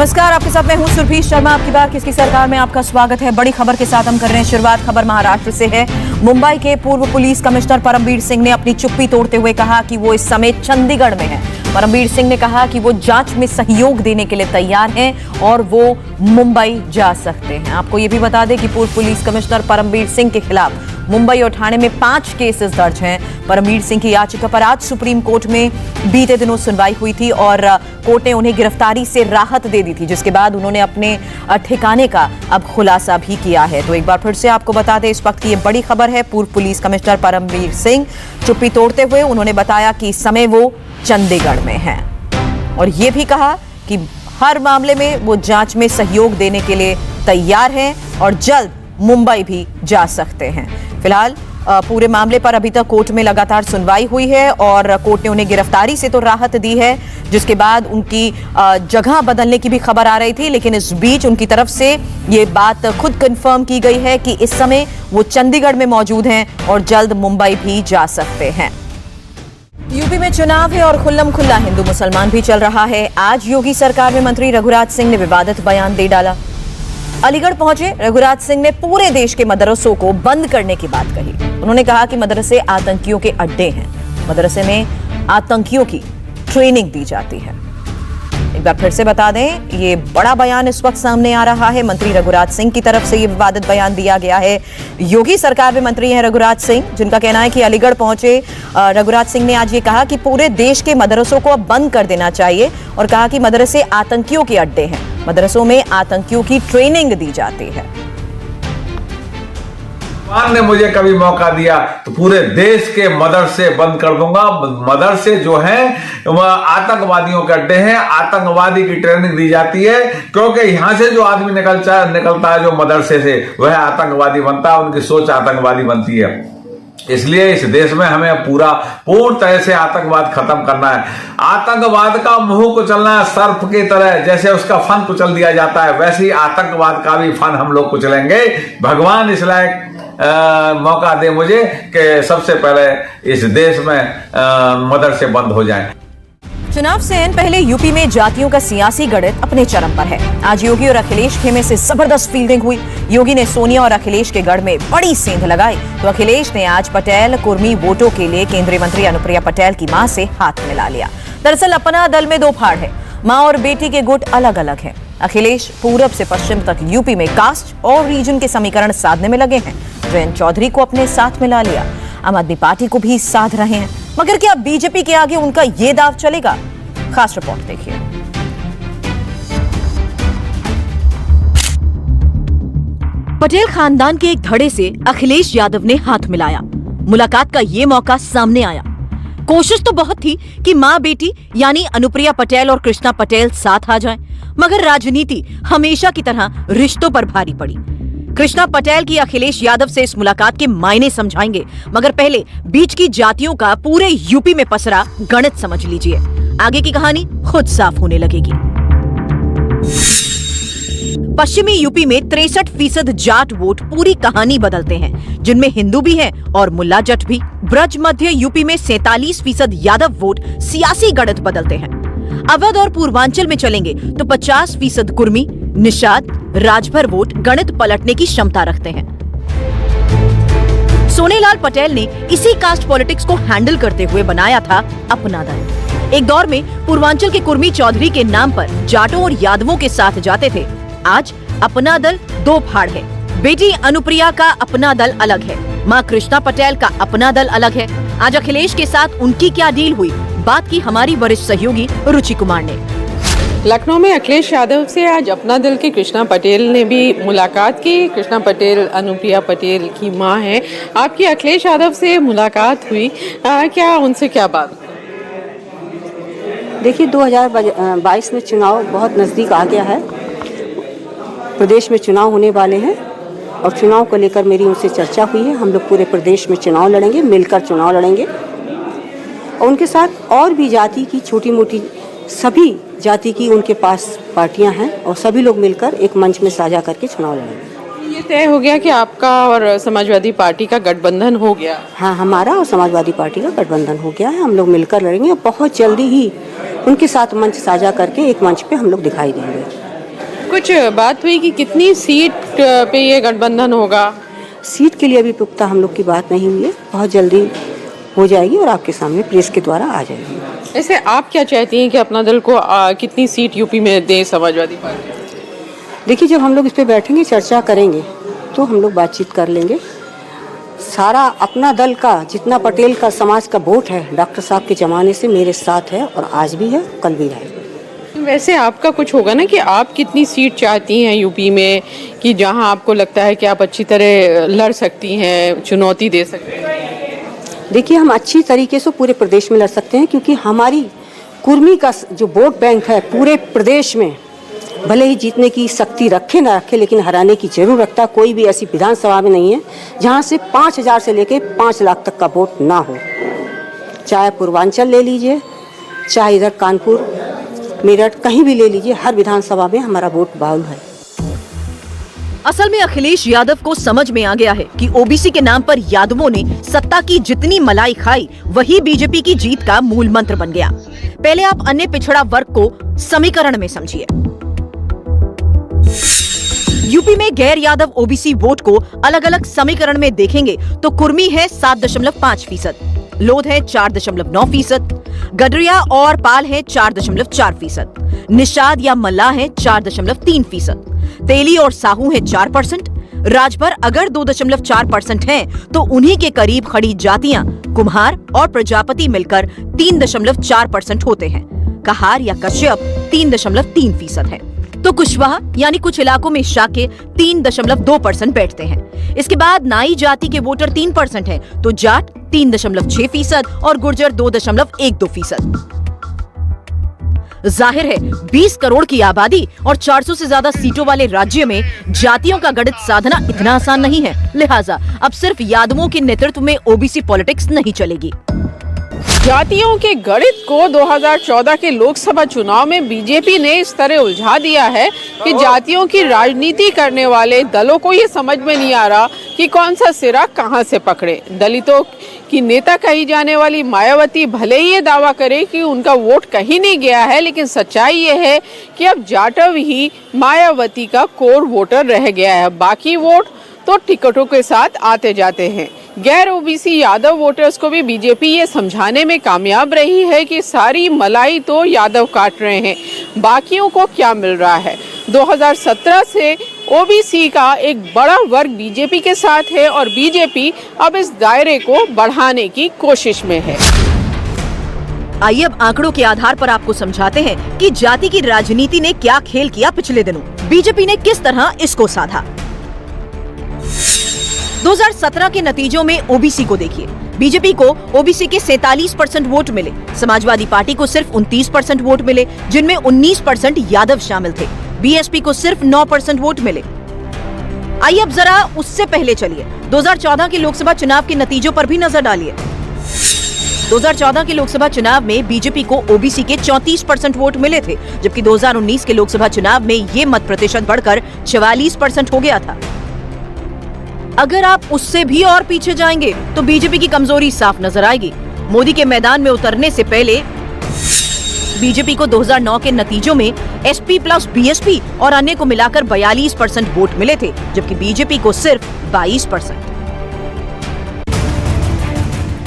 नमस्कार, आपके साथ मैं हूं सुरभि शर्मा। आपकी बार किसकी सरकार में आपका स्वागत है। बड़ी खबर के साथ हम कर रहे हैं शुरुआत। खबर महाराष्ट्र से है। मुंबई के पूर्व पुलिस कमिश्नर परमबीर सिंह ने अपनी चुप्पी तोड़ते हुए कहा कि वो इस समय चंडीगढ़ में है। परमबीर सिंह ने कहा कि वो जांच में सहयोग देने के लिए तैयार हैं और वो मुंबई जा सकते हैं। आपको ये भी बता दें कि पूर्व पुलिस कमिश्नर परमबीर सिंह के खिलाफ मुंबई और ठाणे में 5 केसेस दर्ज हैं। परमबीर सिंह की याचिका पर आज सुप्रीम कोर्ट में बीते दिनों सुनवाई हुई थी और कोर्ट ने उन्हें गिरफ्तारी से राहत दे दी थी, जिसके बाद उन्होंने अपने ठिकाने का अब खुलासा भी किया है। तो एक बार फिर से आपको बता दें, इस वक्त की ये बड़ी खबर है। पूर्व पुलिस कमिश्नर परमबीर सिंह चुप्पी तोड़ते हुए उन्होंने बताया कि इस समय वो चंडीगढ़ में हैं और ये भी कहा कि हर मामले में वो जांच में सहयोग देने के लिए तैयार हैं और जल्द मुंबई भी जा सकते हैं। फिलहाल पूरे मामले पर अभी तक कोर्ट में लगातार सुनवाई हुई है और कोर्ट ने उन्हें गिरफ्तारी से तो राहत दी है, जिसके बाद उनकी जगह बदलने की भी खबर आ रही थी, लेकिन इस बीच उनकी तरफ से ये बात खुद कंफर्म की गई है कि इस समय वो चंडीगढ़ में मौजूद हैं और जल्द मुंबई भी जा सकते हैं। यूपी में चुनाव है और खुल्लम खुल्ला हिंदू मुसलमान भी चल रहा है। आज योगी सरकार में मंत्री रघुराज सिंह ने विवादित बयान दे डाला। अलीगढ़ पहुंचे रघुराज सिंह ने पूरे देश के मदरसों को बंद करने की बात कही। उन्होंने कहा कि मदरसे आतंकियों के अड्डे हैं, मदरसे में आतंकियों की ट्रेनिंग दी जाती है। एक बार फिर से बता दें, ये बड़ा बयान इस वक्त सामने आ रहा है। मंत्री रघुराज सिंह की तरफ से ये विवादित बयान दिया गया है। योगी सरकार में मंत्री हैं रघुराज सिंह, जिनका कहना है कि अलीगढ़ पहुंचे रघुराज सिंह ने आज ये कहा कि पूरे देश के मदरसों को अब बंद कर देना चाहिए और कहा कि मदरसे आतंकियों के अड्डे हैं, मदरसों में आतंकियों की ट्रेनिंग दी जाती है। भगवान ने मुझे कभी मौका दिया तो पूरे देश के मदरसे बंद कर दूंगा। मदरसे जो हैं वह आतंकवादियों के अड्डे हैं, आतंकवादी की ट्रेनिंग दी जाती है, क्योंकि यहां से जो आदमी निकलता है जो मदरसे से, वह आतंकवादी बनता है, उनकी सोच आतंकवादी बनती है। इसलिए इस देश में हमें पूर्ण तरह से आतंकवाद खत्म करना है। आतंकवाद का मुंह कुचलना है सर्प की तरह, जैसे उसका फन कुचल दिया जाता है, वैसे ही आतंकवाद का भी फन हम लोग कुचलेंगे। भगवान इस लायक मौका दे मुझे कि सबसे पहले इस देश में मदरसे बंद हो जाएं। चुनाव से पहले यूपी में जातियों का सियासी गणित अपने चरम पर है। आज योगी और अखिलेश खेमे से जबरदस्त फील्डिंग हुई। योगी ने सोनिया और अखिलेश के गढ़ में बड़ी सेंध लगाई, तो अखिलेश ने आज पटेल कुर्मी वोटों के लिए केंद्रीय मंत्री अनुप्रिया पटेल की मां से हाथ मिला लिया। दरअसल अपना दल में 2 फाड़ है, मां और बेटी के गुट अलग अलग हैं। अखिलेश पूरब से पश्चिम तक यूपी में कास्ट और रीजन के समीकरण साधने में लगे हैं। जयंत चौधरी को अपने साथ मिला लिया, आम आदमी पार्टी को भी साध रहे हैं। मगर क्या बीजेपी के आगे उनका ये दाव चलेगा? खास रिपोर्ट देखिए। पटेल खानदान के एक धड़े से अखिलेश यादव ने हाथ मिलाया। मुलाकात का ये मौका सामने आया। कोशिश तो बहुत थी कि मां बेटी यानी अनुप्रिया पटेल और कृष्णा पटेल साथ आ जाएं, मगर राजनीति हमेशा की तरह रिश्तों पर भारी पड़ी। कृष्णा पटेल की अखिलेश यादव से इस मुलाकात के मायने समझाएंगे, मगर पहले बीच की जातियों का पूरे यूपी में पसरा गणित समझ लीजिए। आगे की कहानी खुद साफ होने लगेगी। पश्चिमी यूपी में 63% जाट वोट पूरी कहानी बदलते हैं, जिनमें हिंदू भी हैं और मुल्ला जट भी। ब्रज मध्य यूपी में 47% यादव वोट सियासी गणित बदलते हैं। अवध और पूर्वांचल में चलेंगे तो 50% कुर्मी, निषाद, राजभर वोट गणित पलटने की क्षमता रखते हैं। सोनेलाल पटेल ने इसी कास्ट पॉलिटिक्स को हैंडल करते हुए बनाया था अपना दल। एक दौर में पूर्वांचल के कुर्मी चौधरी के नाम पर जाटों और यादवों के साथ जाते थे। आज अपना दल 2 फाड़ है। बेटी अनुप्रिया का अपना दल अलग है, मां कृष्णा पटेल का अपना दल अलग है। आज अखिलेश के साथ उनकी क्या डील हुई, बात की हमारी वरिष्ठ सहयोगी रुचि कुमार ने। लखनऊ में अखिलेश यादव से आज अपना दल के कृष्णा पटेल ने भी मुलाकात की। कृष्णा पटेल अनुप्रिया पटेल की मां है। आपकी अखिलेश यादव से मुलाकात हुई, क्या उनसे क्या बात? देखिए, 2022 में चुनाव बहुत नज़दीक आ गया है। प्रदेश में चुनाव होने वाले हैं और चुनाव को लेकर मेरी उनसे चर्चा हुई है। हम लोग पूरे प्रदेश में चुनाव लड़ेंगे, मिलकर चुनाव लड़ेंगे और उनके साथ और भी जाति की छोटी मोटी सभी जाति की उनके पास पार्टियां हैं और सभी लोग मिलकर एक मंच में साझा करके चुनाव लड़ेंगे। ये तय हो गया कि आपका और समाजवादी पार्टी का गठबंधन हो गया? हाँ, हमारा और समाजवादी पार्टी का गठबंधन हो गया है। हम लोग मिलकर लड़ेंगे और बहुत जल्दी ही उनके साथ मंच साझा करके एक मंच पे हम लोग दिखाई देंगे। कुछ बात हुई कि कितनी सीट पे ये गठबंधन होगा? सीट के लिए अभी पुख्ता हम लोग की बात नहीं हुई है, बहुत जल्दी हो जाएगी और आपके सामने प्रेस के द्वारा आ जाएगी। ऐसे आप क्या चाहती हैं कि अपना दल को कितनी सीट यूपी में दे समाजवादी पार्टी? देखिए, जब हम लोग इस पे बैठेंगे, चर्चा करेंगे, तो हम लोग बातचीत कर लेंगे। सारा अपना दल का जितना पटेल का समाज का वोट है, डॉक्टर साहब के ज़माने से मेरे साथ है और आज भी है, कल भी रहेगा। वैसे आपका कुछ होगा ना कि आप कितनी सीट चाहती हैं यूपी में, कि जहां आपको लगता है कि आप अच्छी तरह लड़ सकती हैं, चुनौती दे सकती हैं? देखिए, हम अच्छी तरीके से पूरे प्रदेश में लड़ सकते हैं, क्योंकि हमारी कुर्मी का जो वोट बैंक है पूरे प्रदेश में, भले ही जीतने की शक्ति रखे ना रखे, लेकिन हराने की जरूर रखता। कोई भी ऐसी विधानसभा में नहीं है जहां से 5,000 से लेके 5 लाख तक का वोट ना हो। चाहे पूर्वांचल ले लीजिए, चाहे इधर कानपुर, मेरठ, कहीं भी ले लीजिए, हर विधानसभा में हमारा वोट बाउल है। असल में अखिलेश यादव को समझ में आ गया है कि ओबीसी के नाम पर यादवों ने सत्ता की जितनी मलाई खाई, वही बीजेपी की जीत का मूल मंत्र बन गया। पहले आप अन्य पिछड़ा वर्ग को समीकरण में समझिए। यूपी में गैर यादव ओबीसी वोट को अलग अलग समीकरण में देखेंगे तो कुर्मी है 7.5%, लोध है 4.9%, गडरिया और पाल है 4.4%, निषाद या मल्लाह है 4.3%, तेली और साहू है 4%, राजभर अगर 2.4% हैं, तो उन्हीं के करीब खड़ी जातियां कुम्हार और प्रजापति मिलकर 3.4% होते हैं। कहार या कश्यप 3.3% है, तो कुशवाहा यानी कुछ इलाकों में शाक्य 3.2% बैठते हैं। इसके बाद नाई जाति के वोटर 3% हैं, तो जाट 3.6% और गुर्जर 2.12%। जाहिर है 20 करोड़ की आबादी और 400 से ज्यादा सीटों वाले राज्य में जातियों का गणित साधना इतना आसान नहीं है। लिहाजा अब सिर्फ यादवों के नेतृत्व में ओबीसी पॉलिटिक्स नहीं चलेगी। जातियों के गणित को 2014 के लोकसभा चुनाव में बीजेपी ने इस तरह उलझा दिया है कि जातियों की राजनीति करने वाले दलों को ये समझ में नहीं आ रहा कि कौन सा सिरा कहां से पकड़े। दलितों की नेता कही जाने वाली मायावती भले ही ये दावा करे कि उनका वोट कहीं नहीं गया है, लेकिन सच्चाई ये है कि अब जाटव ही मायावती का कोर वोटर रह गया है। बाकी वोट तो टिकटों के साथ आते जाते हैं। गैर ओबीसी यादव वोटर्स को भी बीजेपी ये समझाने में कामयाब रही है कि सारी मलाई तो यादव काट रहे हैं, बाकियों को क्या मिल रहा है। 2017 से ओबीसी का एक बड़ा वर्ग बीजेपी के साथ है और बीजेपी अब इस दायरे को बढ़ाने की कोशिश में है। आइए अब आंकड़ों के आधार पर आपको समझाते हैं कि जाति की राजनीति ने क्या खेल किया पिछले दिनों, बीजेपी ने किस तरह इसको साधा। 2017 के नतीजों में ओबीसी को देखिए। बीजेपी को ओबीसी के 47% वोट मिले, समाजवादी पार्टी को सिर्फ 29% वोट मिले, जिनमें 19% यादव शामिल थे। बीएसपी को सिर्फ 9% वोट मिले। आइए अब जरा उससे पहले चलिए 2014 के लोकसभा चुनाव के नतीजों पर भी नजर डालिए। 2014 के लोकसभा चुनाव में बीजेपी को ओबीसी के 34% वोट मिले थे, जबकि 2019 के लोकसभा चुनाव में ये मत प्रतिशत बढ़कर 44% हो गया था। अगर आप उससे भी और पीछे जाएंगे तो बीजेपी की कमजोरी साफ नजर आएगी। मोदी के मैदान में उतरने से पहले बीजेपी को 2009 के नतीजों में एसपी प्लस बीएसपी और अन्य को मिलाकर 42% वोट मिले थे, जबकि बीजेपी को सिर्फ 22%।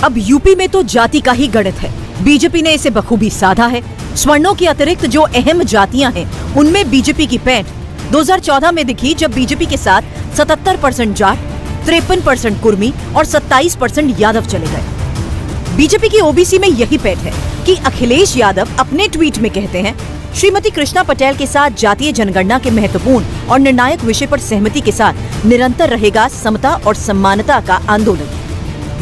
अब यूपी में तो जाति का ही गणित है, बीजेपी ने इसे बखूबी साधा है। स्वर्णों के अतिरिक्त जो अहम जातियां हैं, उनमें बीजेपी की पैठ 2014 में दिखी, जब बीजेपी के साथ 77% जाट, 53% कुर्मी और 27% यादव चले गए। बीजेपी की ओबीसी में यही पैठ है कि अखिलेश यादव अपने ट्वीट में कहते हैं, श्रीमती कृष्णा पटेल के साथ जातीय जनगणना के महत्वपूर्ण और निर्णायक विषय पर सहमति के साथ निरंतर रहेगा समता और सम्मानता का आंदोलन।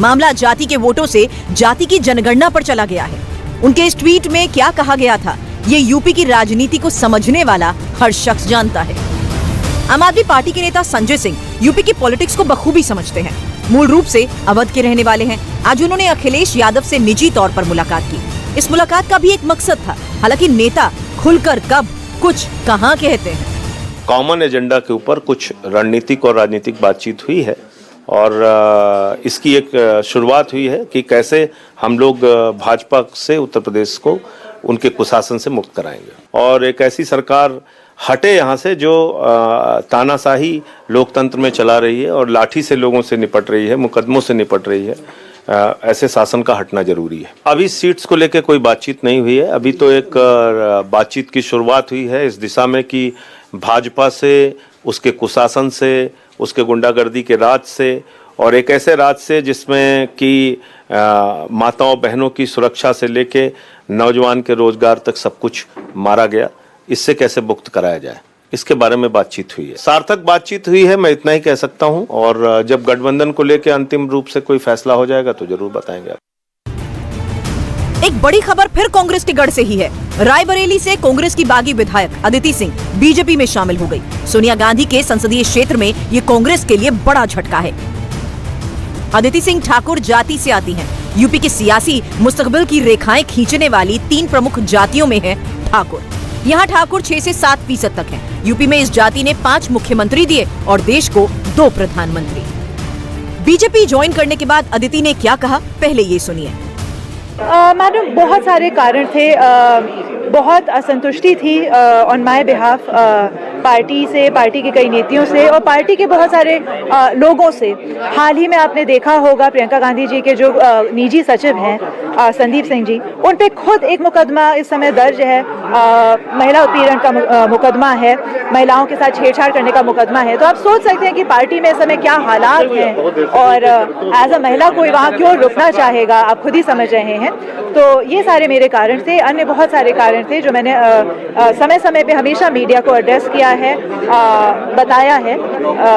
मामला जाति के वोटों से जाति की जनगणना पर चला गया है। उनके इस ट्वीट में क्या कहा गया था, ये यूपी की राजनीति को समझने वाला हर शख्स जानता है। आम आदमी पार्टी के नेता संजय सिंह यूपी की पॉलिटिक्स को बखूबी समझते हैं। मूल रूप से अवध के रहने वाले हैं। आज उन्होंने अखिलेश यादव से निजी तौर पर मुलाकात की। इस मुलाकात का भी एक मकसद था, हालांकि नेता खुलकर कब कुछ कहां कहते हैं। कॉमन एजेंडा के ऊपर कुछ रणनीतिक और राजनीतिक बातचीत हुई है और इसकी एक शुरुआत हुई है कि कैसे हम लोग भाजपा से उत्तर प्रदेश को उनके कुशासन से मुक्त कराएंगे और एक ऐसी सरकार हटे यहाँ से, जो तानाशाही लोकतंत्र में चला रही है और लाठी से लोगों से निपट रही है, मुकदमों से निपट रही है, ऐसे शासन का हटना जरूरी है। अभी सीट्स को लेकर कोई बातचीत नहीं हुई है। अभी तो एक बातचीत की शुरुआत हुई है इस दिशा में कि भाजपा से, उसके कुशासन से, उसके गुंडागर्दी के राज से और एक ऐसे राज से जिसमें कि माताओं बहनों की सुरक्षा से लेके नौजवान के रोजगार तक सब कुछ मारा गया, इससे कैसे मुक्त कराया जाए, इसके बारे में बातचीत हुई है। सार्थक बातचीत हुई है, मैं इतना ही कह सकता हूं। और जब गठबंधन को लेकर अंतिम रूप से कोई फैसला हो जाएगा तो जरूर बताएंगे आप। एक बड़ी खबर फिर कांग्रेस के गढ़ से ही है। रायबरेली से कांग्रेस की बागी विधायक अदिति सिंह बीजेपी में शामिल हो गई। सोनिया गांधी के संसदीय क्षेत्र में ये कांग्रेस के लिए बड़ा झटका है। अदिति सिंह ठाकुर जाति से आती हैं। यूपी की सियासी मुस्तकबिल की रेखाएं खींचने वाली 3 प्रमुख जातियों में है ठाकुर। यहाँ ठाकुर 6 से 7% तक हैं। यूपी में इस जाति ने 5 मुख्यमंत्री दिए और देश को 2 प्रधानमंत्री। बीजेपी ज्वाइन करने के बाद अदिति ने क्या कहा, पहले ये सुनिए। मैडम, बहुत सारे कारण थे। बहुत असंतुष्टि थी ऑन माय बिहाफ पार्टी से, पार्टी के कई नीतियों से और पार्टी के बहुत सारे लोगों से। हाल ही में आपने देखा होगा प्रियंका गांधी जी के जो निजी सचिव हैं संदीप सिंह जी, उन पे खुद एक मुकदमा इस समय दर्ज है। महिला उत्पीड़न का मुकदमा है, महिलाओं के साथ छेड़छाड़ करने का मुकदमा है। तो आप सोच सकते हैं कि पार्टी में इस समय क्या हालात हैं और एज अ महिला कोई वहाँ क्यों रुकना चाहेगा, आप खुद ही समझ रहे हैं। तो ये सारे मेरे कारण थे। अन्य बहुत सारे कारण थे जो मैंने समय समय पे हमेशा मीडिया को एड्रेस किया है, बताया है।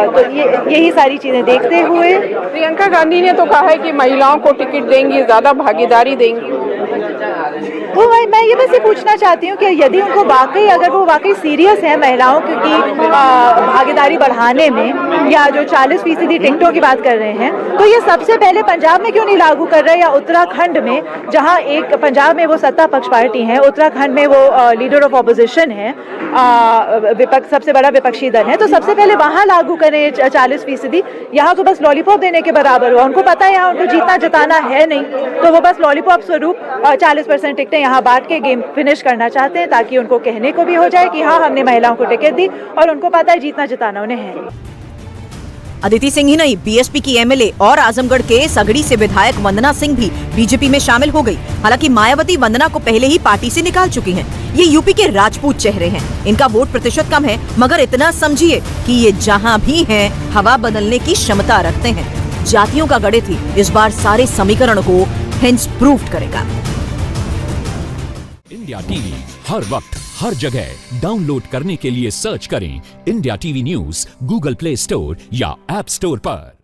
तो यही सारी चीजें देखते हुए प्रियंका गांधी ने तो कहा है कि महिलाओं को टिकट देंगी, ज्यादा भागीदारी देंगी। तो मैं ये बस ये पूछना चाहती हूँ कि यदि उनको वाकई, अगर वो वाकई सीरियस है महिलाओं की भागीदारी बढ़ाने में, या जो 40% टिकटों की बात कर रहे हैं, तो ये सबसे पहले पंजाब में क्यों नहीं लागू कर रहे, या उत्तराखंड में, जहाँ एक पंजाब में वो सत्ता पक्ष पार्टी है, उत्तराखंड में वो लीडर ऑफ ऑपोजिशन है, विपक्ष सबसे बड़ा विपक्षी दल है, तो सबसे पहले वहाँ लागू करें 40%। यहाँ तो बस लॉलीपॉप देने के बराबर हुआ। उनको पता है यहाँ उनको जीतना जिताना है नहीं, तो वो बस लॉलीपॉप स्वरूप 40% टिकटें यहाँ बांट के गेम फिनिश करना चाहते हैं, ताकि उनको कहने को भी हो जाए कि हाँ, हमने महिलाओं को टिकट दी और उनको पता है जीतना जिताना उन्हें है। अदिति सिंह ही नहीं, बीएसपी की एमएलए और आजमगढ़ के सगड़ी से विधायक वंदना सिंह भी बीजेपी में शामिल हो गई। हालांकि मायावती वंदना को पहले ही पार्टी से निकाल चुकी हैं। ये यूपी के राजपूत चेहरे हैं, इनका वोट प्रतिशत कम है, मगर इतना समझिए कि ये जहां भी हैं हवा बदलने की क्षमता रखते हैं। जातियों का गणित ही इस बार सारे समीकरण को हेंस प्रूव करेगा। इंडिया टीवी हर वक्त हर जगह डाउनलोड करने के लिए सर्च करें India TV news Google play store या ऐप स्टोर पर।